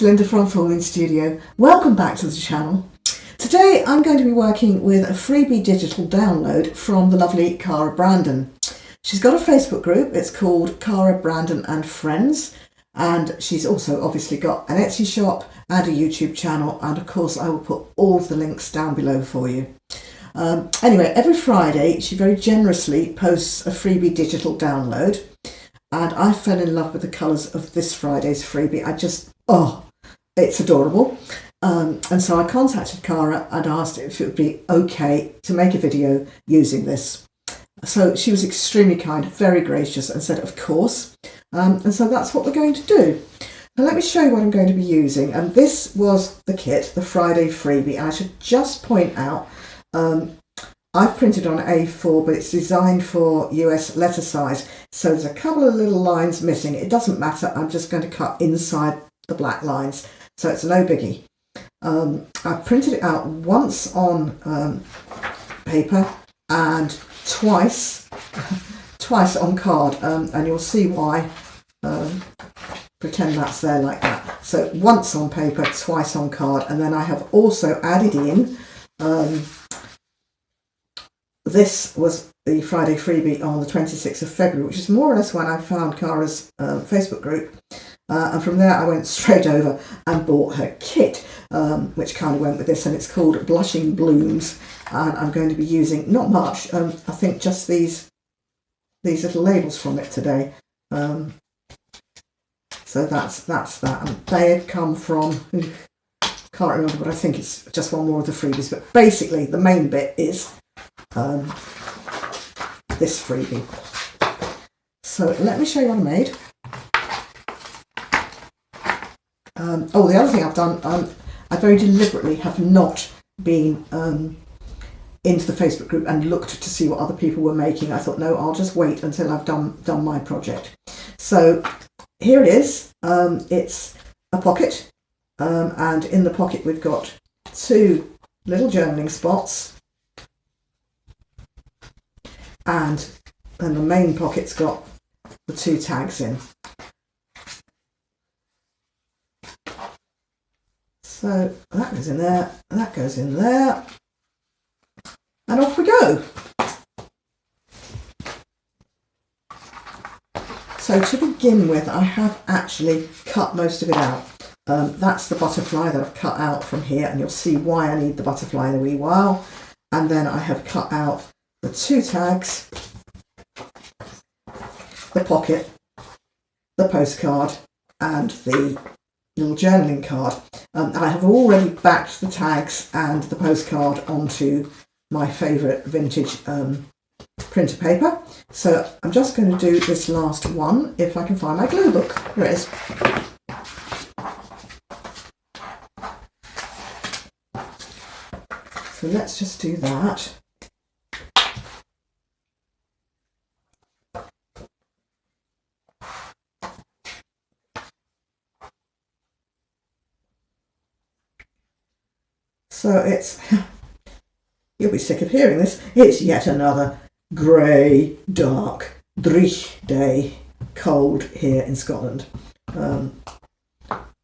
Linda from Filming Studio. Welcome back to the channel. Today I'm going to be working with a freebie digital download from the lovely Cara Brandon. She's got a Facebook group. It's called Cara Brandon and Friends, and she's also obviously got an Etsy shop and a YouTube channel, and of course I will put all of the links down below for you. Anyway, every Friday she very generously posts a freebie digital download, and I fell in love with the colours of this Friday's freebie. It's adorable. And so I contacted Cara and asked if it would be okay to make a video using this. So she was extremely kind, very gracious, and said of course. And so that's what we're going to do. Now let me show you what I'm going to be using. And this was the kit, the Friday freebie. And I should just point out, I've printed on A4, but it's designed for US letter size. So there's a couple of little lines missing. It doesn't matter. I'm just going to cut inside the black lines. So it's no biggie. I've printed it out once on paper and twice on card, and you'll see why. Pretend that's there like that. So once on paper, twice on card, and then I have also added in, this was the Friday freebie on the 26th of February, which is more or less when I found Cara's Facebook group. And from there I went straight over and bought her kit, which kind of went with this, and it's called Blushing Blooms, and I'm going to be using not much, I think just these little labels from it today. So that's that, and they've come from, can't remember, but I think it's just one more of the freebies, but basically the main bit is this freebie. So let me show you what I made. The other thing I've done, I very deliberately have not been into the Facebook group and looked to see what other people were making. I thought, no, I'll just wait until I've done my project. So here it is. It's a pocket, and in the pocket we've got two little journaling spots, and then the main pocket's got the two tags in. So that goes in there, and that goes in there, and off we go. So to begin with, I have actually cut most of it out. That's the butterfly that I've cut out from here, and you'll see why I need the butterfly in a wee while. And then I have cut out the two tags, the pocket, the postcard, and the little journaling card. I have already backed the tags and the postcard onto my favourite vintage printer paper. So I'm just going to do this last one, if I can find my glue book. Here it is. So let's just do that. So it's, you'll be sick of hearing this, it's yet another grey, dark, dreich day, cold here in Scotland.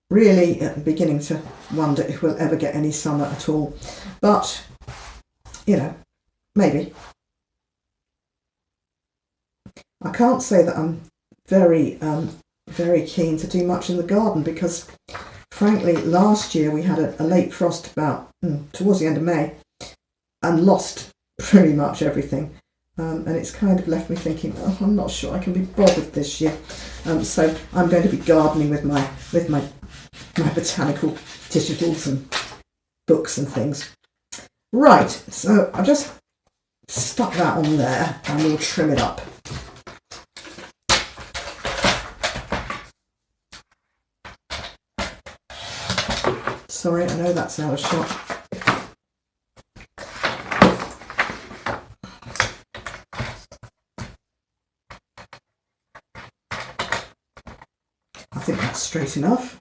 Really beginning to wonder if we'll ever get any summer at all. But, you know, maybe. I can't say that I'm very keen to do much in the garden, because frankly, last year we had a late frost about towards the end of May and lost pretty much everything. And it's kind of left me thinking, oh, I'm not sure I can be bothered this year. So I'm going to be gardening with my botanical digitals and books and things. Right, so I've just stuck that on there and we'll trim it up. Sorry, I know that's out of shot. I think that's straight enough.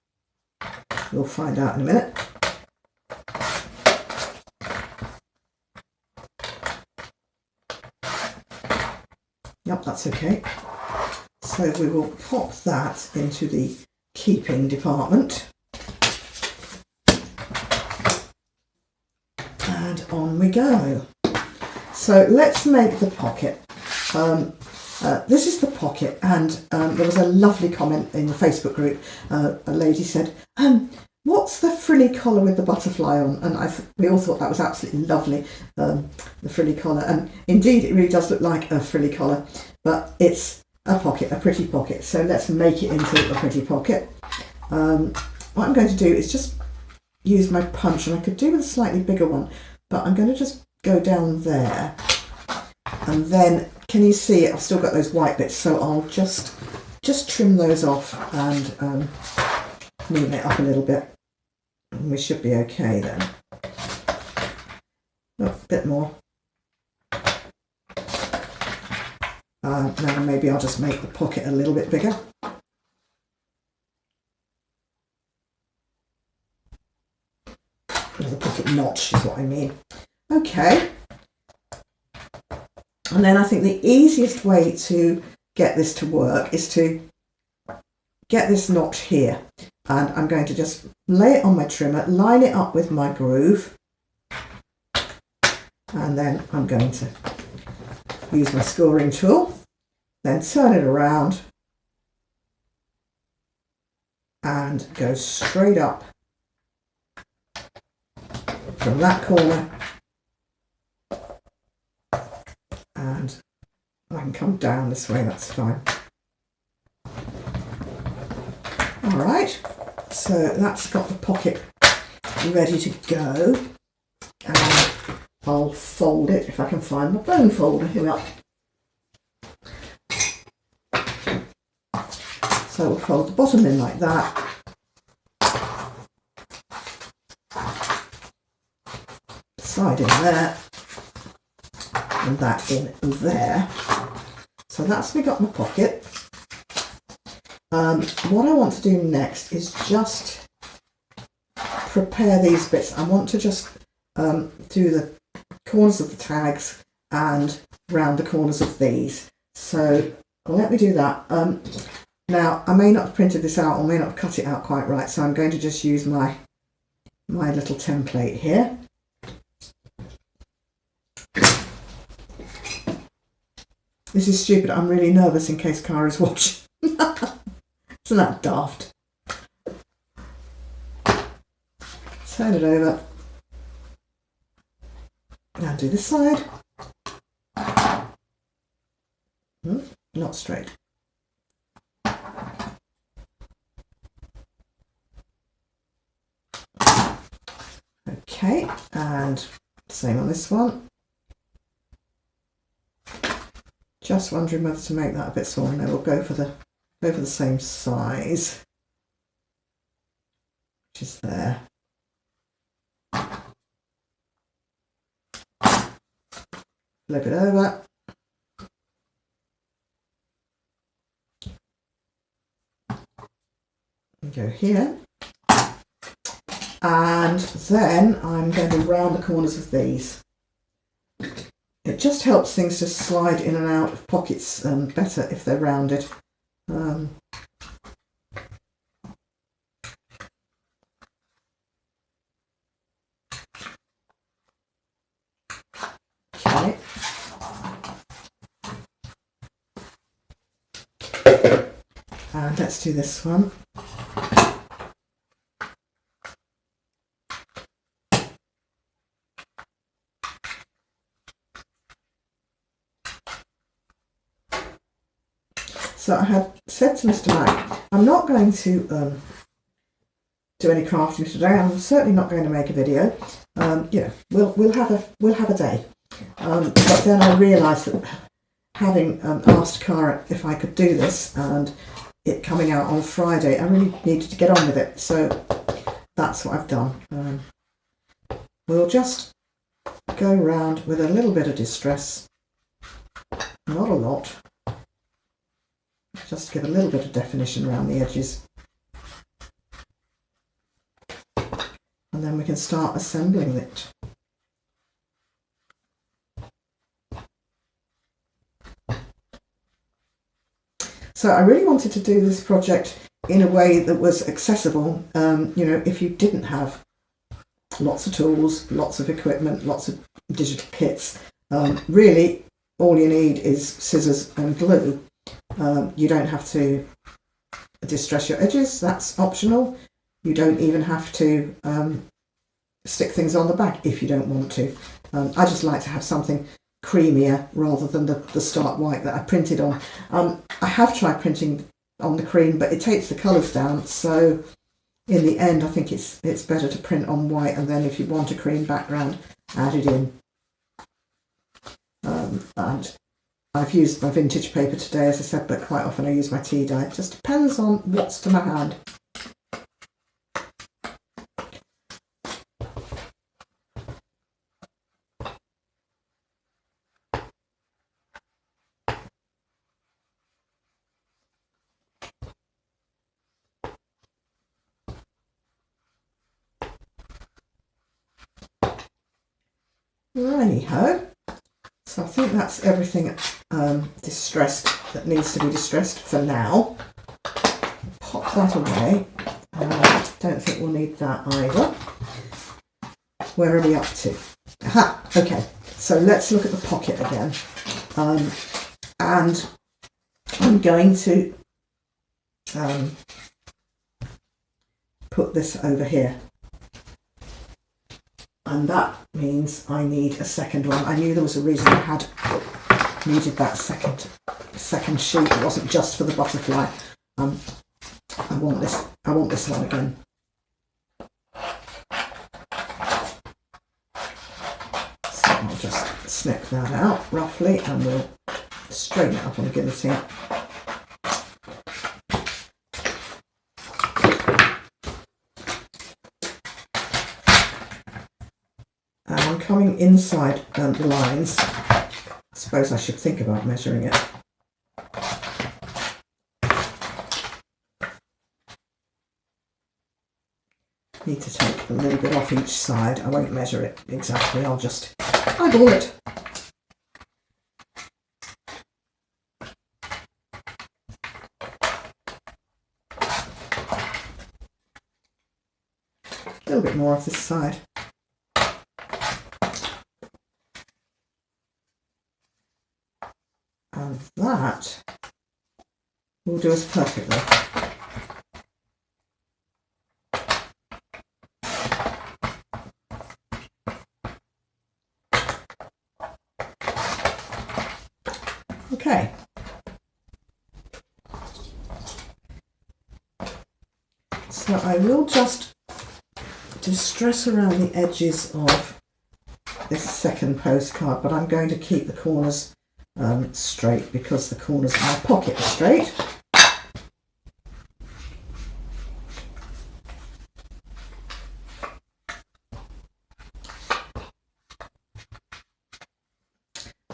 We'll find out in a minute. Yep, that's okay. So we will pop that into the keeping department. And on we go. So let's make the pocket. This is the pocket, and there was a lovely comment in the Facebook group. A lady said, what's the frilly collar with the butterfly on? And we all thought that was absolutely lovely, the frilly collar. And indeed, it really does look like a frilly collar, but it's a pocket, a pretty pocket. So let's make it into a pretty pocket. What I'm going to do is just use my punch, and I could do with a slightly bigger one, but I'm going to just go down there. And then, can you see I've still got those white bits, so I'll just trim those off and neaten it up a little bit. And we should be okay then. Oh, a bit more. Now maybe I'll just make the pocket a little bit bigger. The pocket notch is what I mean. Okay. And then I think the easiest way to get this to work is to get this notch here. And I'm going to just lay it on my trimmer, line it up with my groove. And then I'm going to use my scoring tool, then turn it around and go straight up from that corner, and I can come down this way, that's fine. Alright, so that's got the pocket ready to go, and I'll fold it if I can find my bone folder. Here we are. So we'll fold the bottom in like that. Side in there, and that in there. So that's me got my pocket. What I want to do next is just prepare these bits. I want to just do the corners of the tags and round the corners of these. So let me do that. Now I may not have printed this out or may not have cut it out quite right, so I'm going to just use my little template here. This is stupid, I'm really nervous in case Cara's watching. Isn't that daft? Turn it over. Now do this side. Not straight. Okay, and same on this one. Just wondering whether to make that a bit smaller. No, we'll go for the same size, which is there. Flip it over. And go here. And then I'm going to round the corners of these. It just helps things to slide in and out of pockets better if they're rounded. Okay. And let's do this one. So I had said to Mr. Mac, I'm not going to do any crafting today. I'm certainly not going to make a video. You know, we'll have a day. But then I realised that having asked Cara if I could do this and it coming out on Friday, I really needed to get on with it. So that's what I've done. We'll just go round with a little bit of distress, not a lot. Just to give a little bit of definition around the edges. And then we can start assembling it. So I really wanted to do this project in a way that was accessible. You know, if you didn't have lots of tools, lots of equipment, lots of digital kits. Really, all you need is scissors and glue. You don't have to distress your edges, that's optional. You don't even have to stick things on the back if you don't want to. I just like to have something creamier rather than the stark white that I printed on. I have tried printing on the cream, but it takes the colours down, so in the end I think it's better to print on white, and then if you want a cream background, add it in. And I've used my vintage paper today, as I said, but quite often I use my tea dye. It just depends on what's to my hand. Righty-ho. So I think that's everything distressed that needs to be distressed for now. Pop that away. Don't think we'll need that either. Where are we up to? Aha, okay. So let's look at the pocket again. And I'm going to put this over here. And that means I need a second one. I knew there was a reason I needed that second sheet. It wasn't just for the butterfly. I want this one again. So I'll just snip that out roughly, and we'll straighten it up on the guillotine. Coming inside the lines, I suppose I should think about measuring it. Need to take a little bit off each side. I won't measure it exactly, I'll just eyeball it. A little bit more off this side. And that will do us perfectly. Okay. So I will just distress around the edges of this second postcard, but I'm going to keep the corners straight because the corners of my pocket are straight.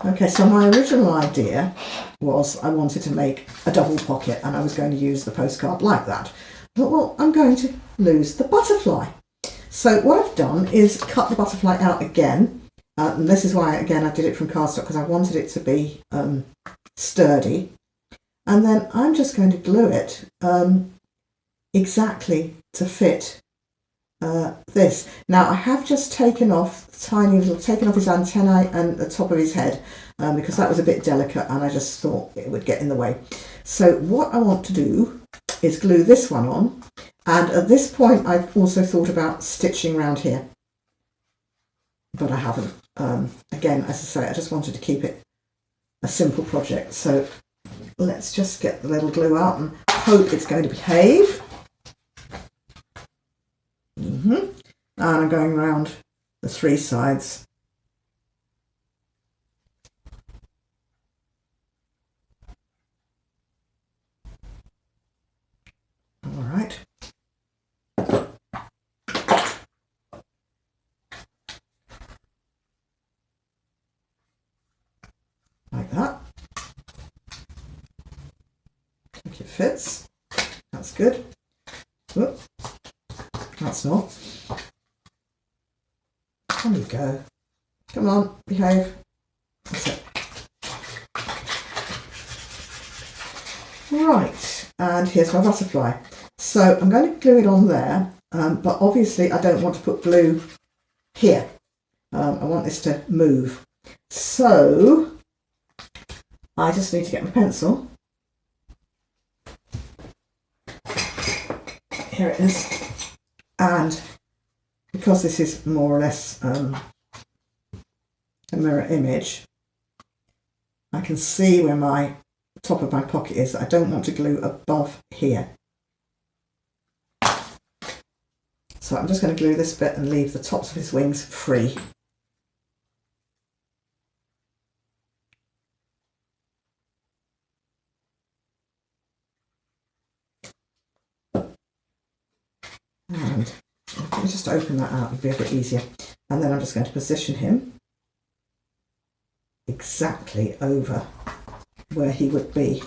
Okay, so my original idea was I wanted to make a double pocket, and I was going to use the postcard like that. But well, I'm going to lose the butterfly. So what I've done is cut the butterfly out again. And this is why, again, I did it from cardstock, because I wanted it to be sturdy. And then I'm just going to glue it exactly to fit this. Now, I have just taken off his antennae and the top of his head because that was a bit delicate, and I just thought it would get in the way. So what I want to do is glue this one on. And at this point, I've also thought about stitching around here, but I haven't. Again, as I say, I just wanted to keep it a simple project. So let's just get the little glue out and hope it's going to behave. And I'm going around the three sides. All right. Like that. I think it fits. That's good. Whoop. That's not. There you go. Come on, behave. That's it. Right, and here's my butterfly. So I'm going to glue it on there, but obviously I don't want to put glue here. I want this to move. So I just need to get my pencil. Here it is. And because this is more or less a mirror image, I can see where my top of my pocket is. I don't want to glue above here. So I'm just going to glue this bit and leave the tops of his wings free. And let me just open that out, it'll be a bit easier. And then I'm just going to position him exactly over where he would be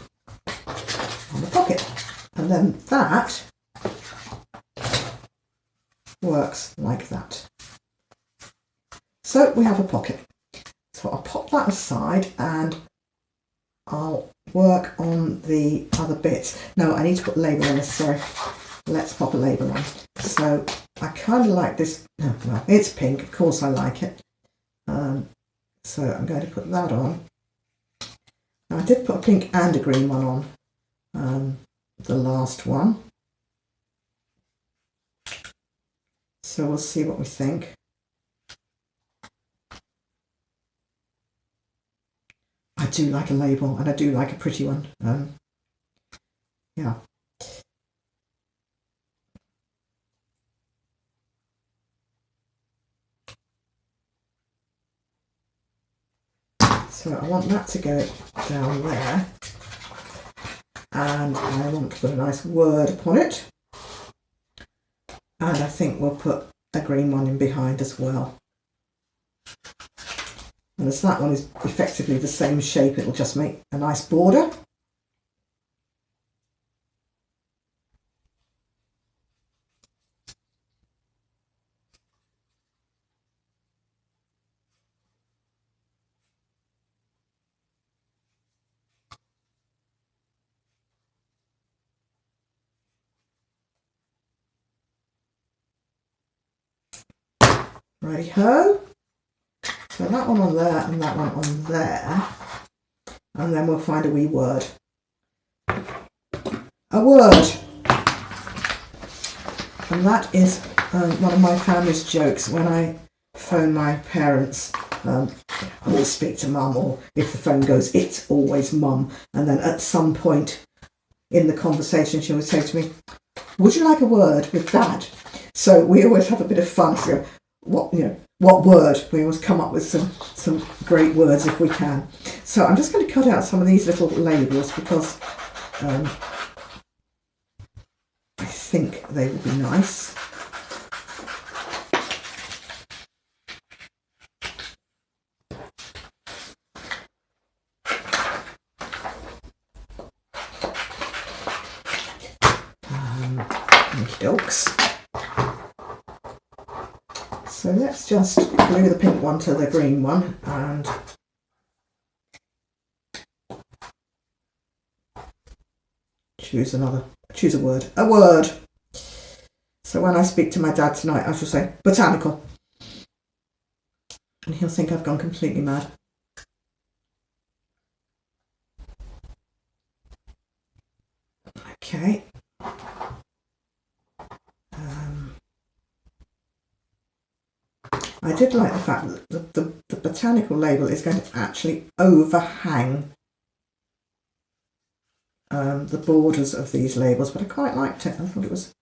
on the pocket. And then that works like that. So we have a pocket. So I'll pop that aside and I'll work on the other bits. No, I need to put a label on this, sorry. Let's pop a label on. So I kind of like this, well, it's pink, of course I like it. So I'm going to put that on. Now I did put a pink and a green one on, the last one. So we'll see what we think. I do like a label and I do like a pretty one. Yeah. So I want that to go down there, and I want to put a nice word upon it, and I think we'll put a green one in behind as well. And as that one is effectively the same shape, it'll just make a nice border. Righty-ho. So that one on there and that one on there. And then we'll find a wee word. A word. And that is one of my family's jokes. When I phone my parents, I always speak to mum, or if the phone goes, it's always mum. And then at some point in the conversation, she always say to me, would you like a word with dad? So we always have a bit of fun. So what word? We always come up with some great words if we can. So I'm just going to cut out some of these little labels because I think they will be nice. Dokes. So let's just glue the pink one to the green one and choose a word. A word. So when I speak to my dad tonight, I shall say botanical. And he'll think I've gone completely mad. Okay. I did like the fact that the botanical label is going to actually overhang the borders of these labels, but I quite liked it. I thought it was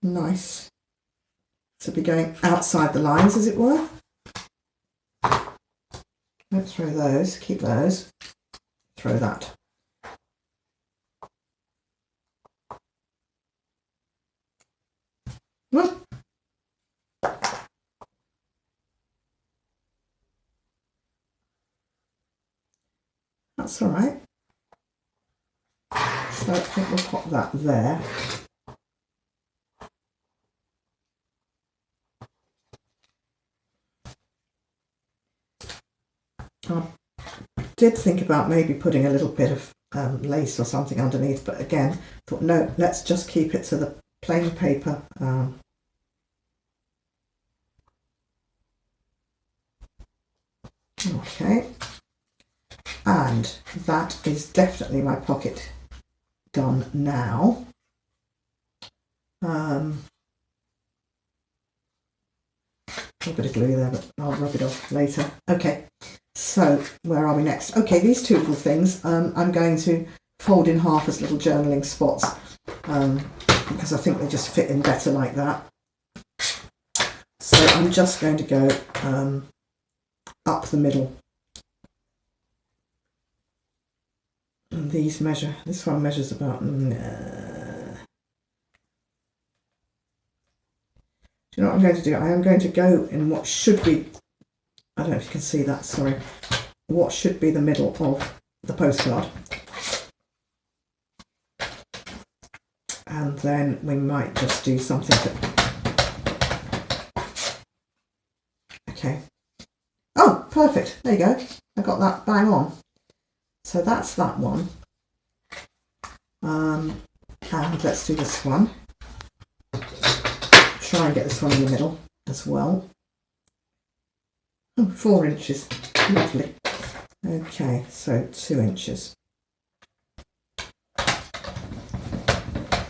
nice to be going outside the lines, as it were. Let's throw those, keep those, throw that. Well, that's all right. So I think we'll pop that there. I did think about maybe putting a little bit of lace or something underneath, but again, thought no, let's just keep it to the plain paper. Okay, and that is definitely my pocket done now. A bit of glue there, but I'll rub it off later. Okay, so where are we next? Okay, these two little things I'm going to fold in half as little journaling spots because I think they just fit in better like that. So I'm just going to go up the middle. And these measure, this one measures about... Do you know what I'm going to do? I am going to go in what should be, I don't know if you can see that, sorry, what should be the middle of the postcard. And then we might just do something to... Okay. Oh, perfect. There you go. I got that bang on. So that's that one. And let's do this one. Try and get this one in the middle as well. Oh, 4 inches. Lovely. Okay, so 2 inches.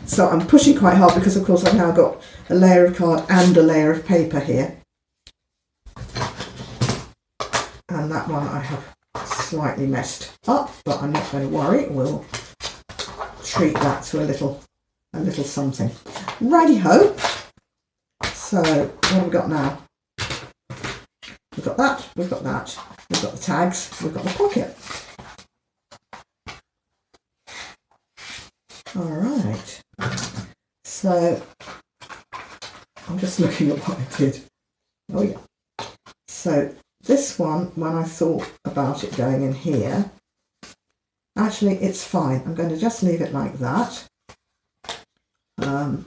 So I'm pushing quite hard because of course I've now got a layer of card and a layer of paper here. And that one I have slightly messed up, but I'm not going to worry. We'll treat that to a little something. Righty-ho. So what have we got now? We've got that, we've got that, we've got the tags, we've got the pocket. Alright, so I'm just looking at what I did. Oh yeah. So this one, when I thought about it going in here, actually it's fine. I'm going to just leave it like that.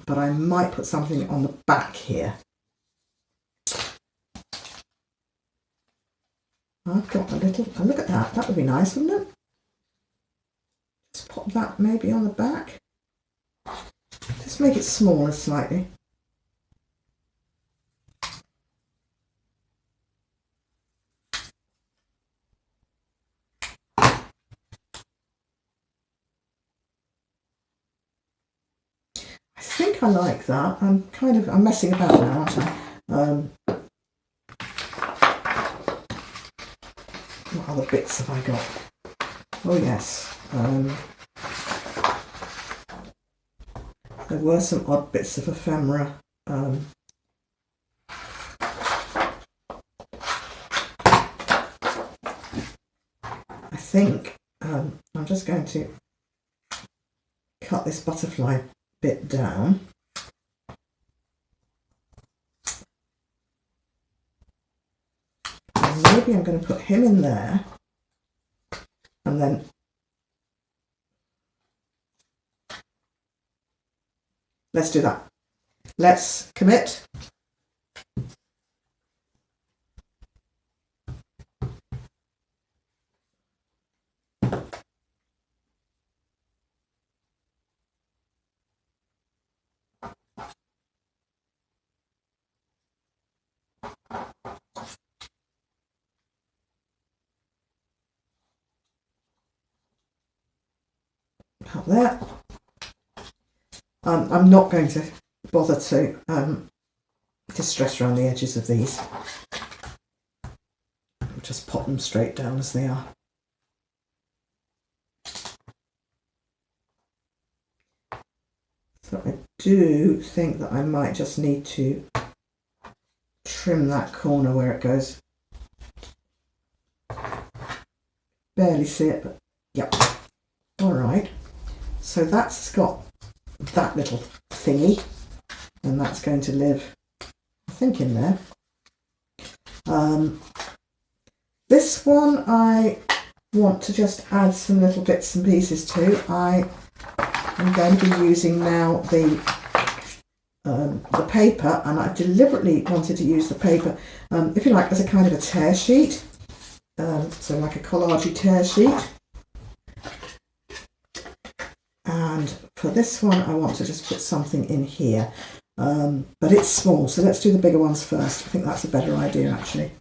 But I might put something on the back here. I've got a little, oh, look at that, that would be nice, wouldn't it? Just pop that maybe on the back. Just make it smaller slightly. I think I like that. I'm messing about now, aren't I? What other bits have I got? Oh yes, there were some odd bits of ephemera. I think I'm just going to cut this butterfly bit down. And maybe I'm going to put him in there, and then let's do that. Let's commit. Up there. I'm not going to bother to distress around the edges of these. I'll just pop them straight down as they are. So I do think that I might just need to trim that corner where it goes. Barely see it, but yep. All right. So that's got that little thingy, and that's going to live, I think, in there. This one I want to just add some little bits and pieces to. I am going to be using now the paper, and I deliberately wanted to use the paper, if you like, as a kind of a tear sheet, so like a collage tear sheet. And for this one, I want to just put something in here, but it's small, so let's do the bigger ones first. I think that's a better idea, actually.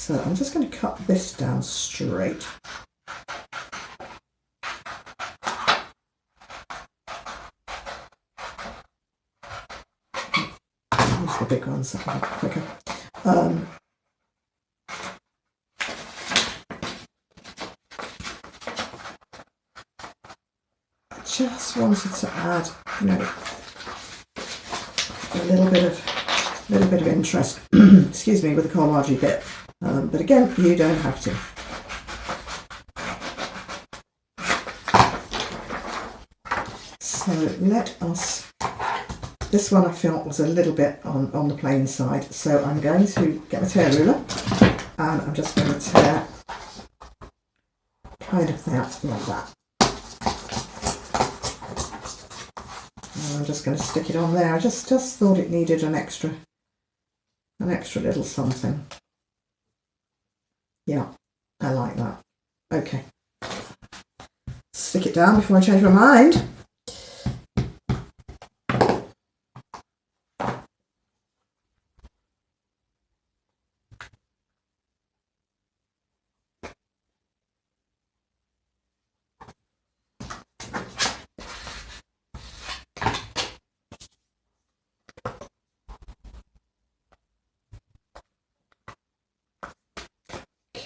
So I'm just going to cut this down straight. Use the big ones, that will be quicker. I just wanted to add, you know, a little bit of interest, excuse me, with the collage bit. But again, you don't have to. So let us, this one I felt was a little bit on the plain side, so I'm going to get my tear ruler and I'm just going to tear kind of that like that. And I'm just going to stick it on there. I just thought it needed an extra little something. Yeah, I like that. Okay. Stick it down before I change my mind.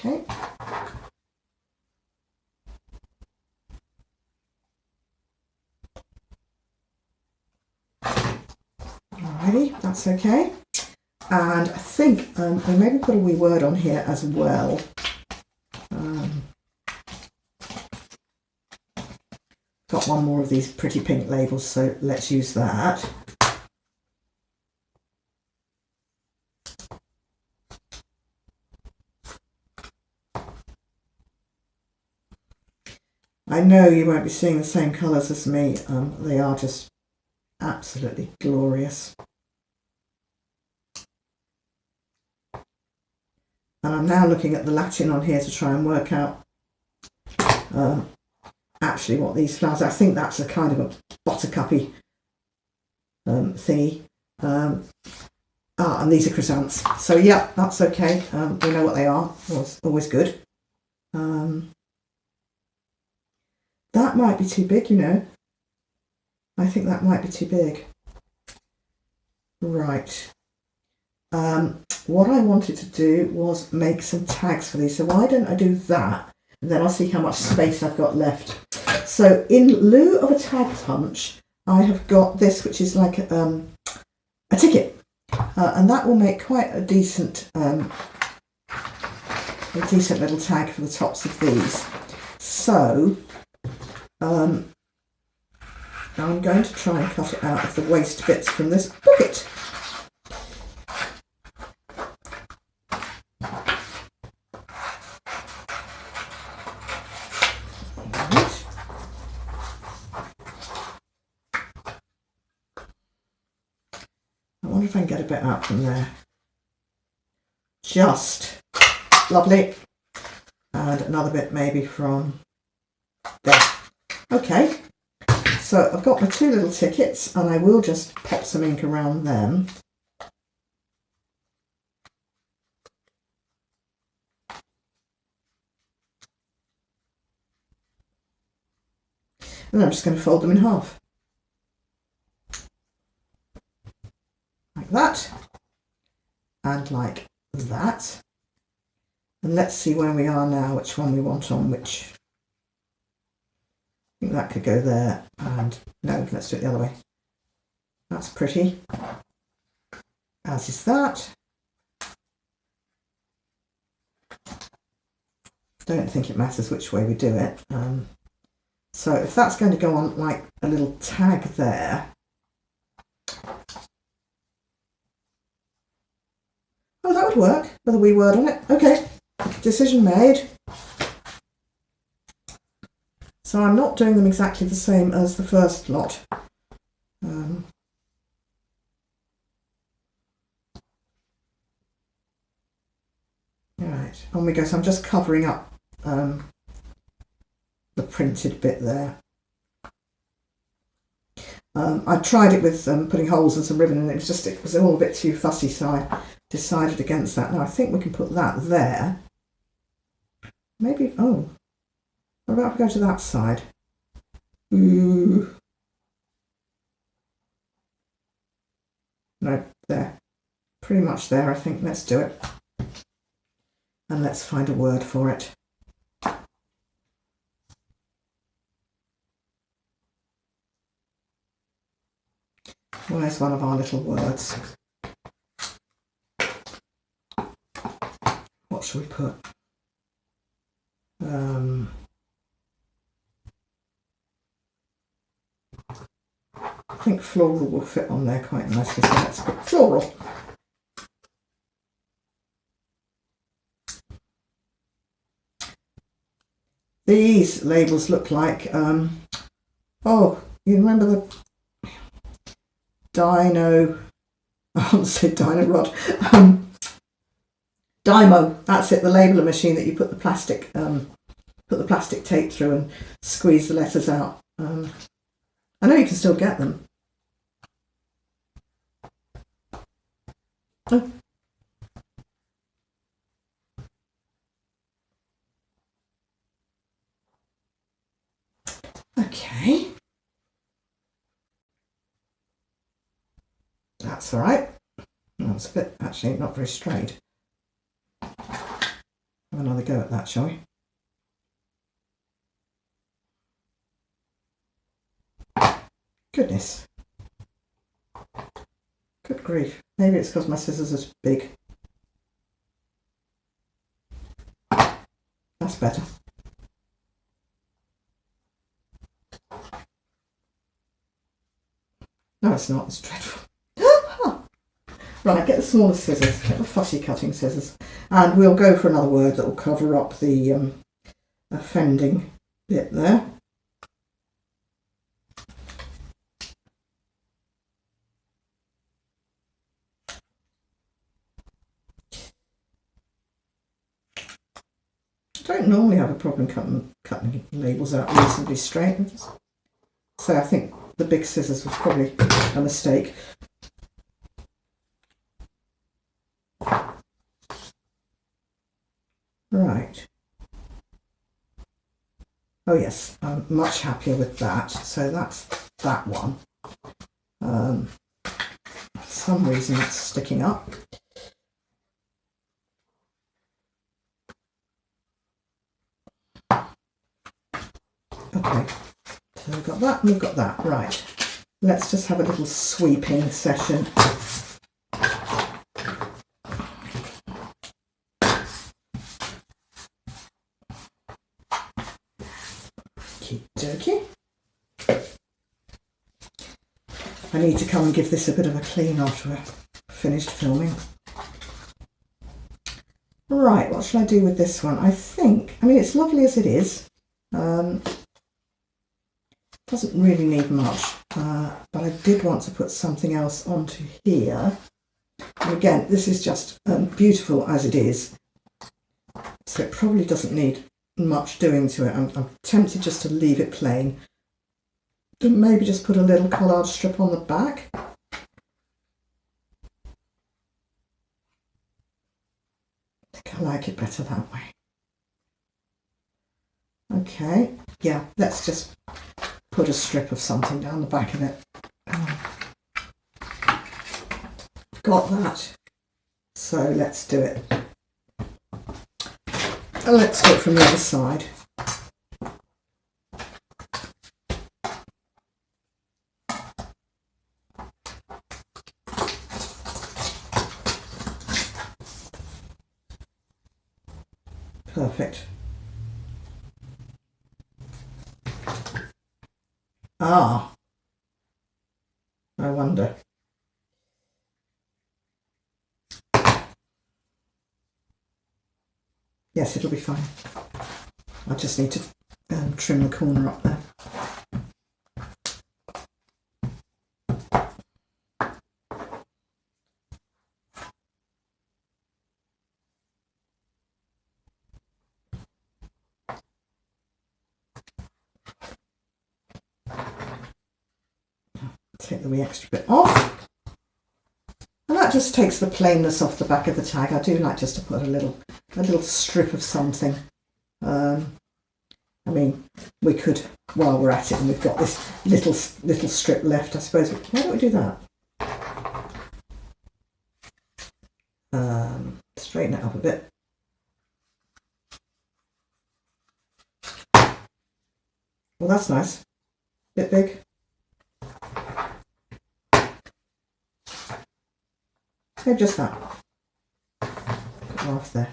Okay. Alrighty, that's okay. And I think I maybe put a wee word on here as well. Got one more of these pretty pink labels, so let's use that. I know you won't be seeing the same colours as me. They are just absolutely glorious. And I'm now looking at the Latin on here to try and work out actually what these flowers are. I think that's a kind of a buttercuppy thingy. And these are chrysanthemums. So yeah, that's okay. We know what they are. Always good. That might be too big, you know. I think that might be too big. Right. What I wanted to do was make some tags for these. So why don't I do that? And then I'll see how much space I've got left. So in lieu of a tag punch, I have got this, which is like a ticket. And that will make quite a decent little tag for the tops of these. So I'm going to try and cut it out of the waste bits from this pocket. Right. I wonder if I can get a bit out from there. Just lovely. And another bit maybe from there. Okay, so I've got my two little tickets and I will just pop some ink around them. And then I'm just going to fold them in half. Like that. And like that. And let's see where we are now, which one we want on which. I think that could go there, and no, let's do it the other way. That's pretty, as is that. Don't think it matters which way we do it. So if that's going to go on like a little tag there. Oh, that would work with a wee word on it. Okay, decision made. So I'm not doing them exactly the same as the first lot. Right, on we go. So I'm just covering up the printed bit there. I tried it with putting holes and some ribbon, and it was all a bit too fussy, so decided against that. Now I think we can put that there. Maybe, oh, what about if we go to that side? Ooh. No, there. Pretty much there, I think. Let's do it. And let's find a word for it. Where's one of our little words? What shall we put? I think floral will fit on there quite nicely, so let's put floral. These labels look like, oh, you remember the Dino, I want to say Dino Rod, Dymo, that's it, the labeler machine that you put the plastic tape through and squeeze the letters out. I know you can still get them. Oh. Okay. That's all right. That's a bit, actually, not very straight. Have another go at that, shall we? Goodness. Good grief. Maybe it's because my scissors are big. That's better. No, it's not. It's dreadful. Right, get the smaller scissors, get the fussy cutting scissors, and we'll go for another word that will cover up the offending bit there. I don't normally have a problem cutting labels out reasonably straight, so I think the big scissors was probably a mistake. Right. Oh yes, I'm much happier with that. So that's that one. For some reason it's sticking up. Okay, so we've got that and we've got that. Right. Let's just have a little sweeping session. Okey-dokey. I need to come and give this a bit of a clean after we're finished filming. Right, what shall I do with this one? I mean, it's lovely as it is. Doesn't really need much, but I did want to put something else onto here. And again, this is just beautiful as it is, so it probably doesn't need much doing to it. I'm tempted just to leave it plain. Maybe just put a little collard strip on the back. I think I like it better that way. Okay, yeah, let's just put a strip of something down the back of it. Got that. So let's do it. And let's do it from the other side. Perfect. Ah, I wonder. Yes, it'll be fine. I just need to trim the corner up there. Take the wee extra bit off. And that that just takes the plainness off the back of the tag. I do like just to put a little strip of something. I mean, we could, while we're at it and we've got this little strip left, I suppose. Why don't we do that? Straighten it up a bit. Well, that's nice. Bit big. Maybe just that. Put more off there.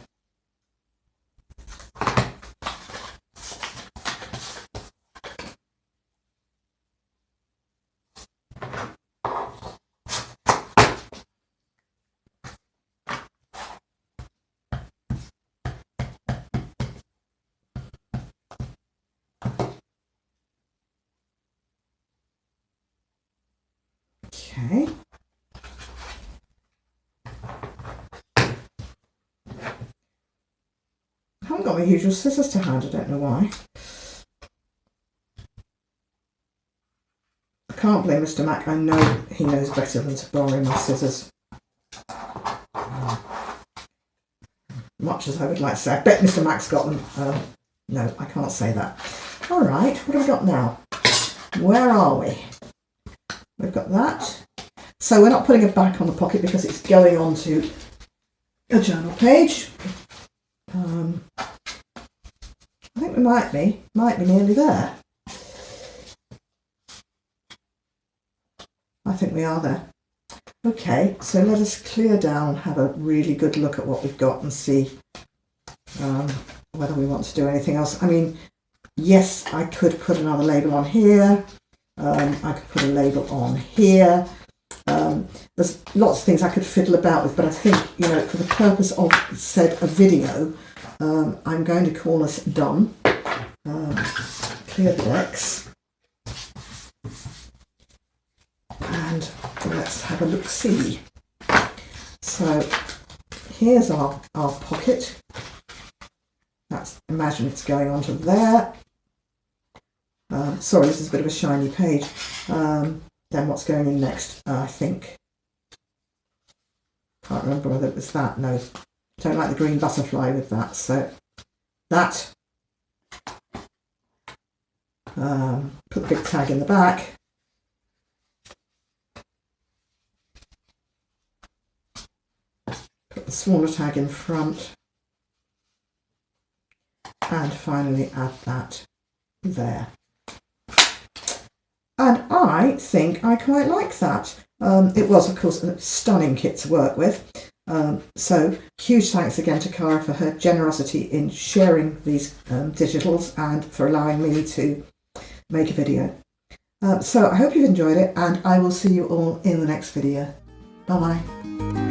Okay. I haven't got my usual scissors to hand, I don't know why. I can't blame Mr. Mac, I know he knows better than to borrow my scissors. Much as I would like to say, I bet Mr. Mac's got them. No, I can't say that. Alright, what have we got now? Where are we? We've got that. So we're not putting it back on the pocket because it's going onto a journal page. I think we might be nearly there. I think we are there. Okay, so let us clear down, have a really good look at what we've got and see whether we want to do anything else. I mean, yes, I could put another label on here. I could put a label on here. There's lots of things I could fiddle about with, but I think, you know, for the purpose of said a video, I'm going to call us done. Clear the decks. And let's have a look-see. So here's our pocket. Imagine it's going onto there. Sorry, this is a bit of a shiny page. Then what's going in next? I think. Can't remember whether it was that. No, don't like the green butterfly with that. So that. Put the big tag in the back. Put the smaller tag in front. And finally add that there. And I think I quite like that. It was, of course, a stunning kit to work with. So huge thanks again to Cara for her generosity in sharing these digitals and for allowing me to make a video. So I hope you've enjoyed it, and I will see you all in the next video. Bye bye.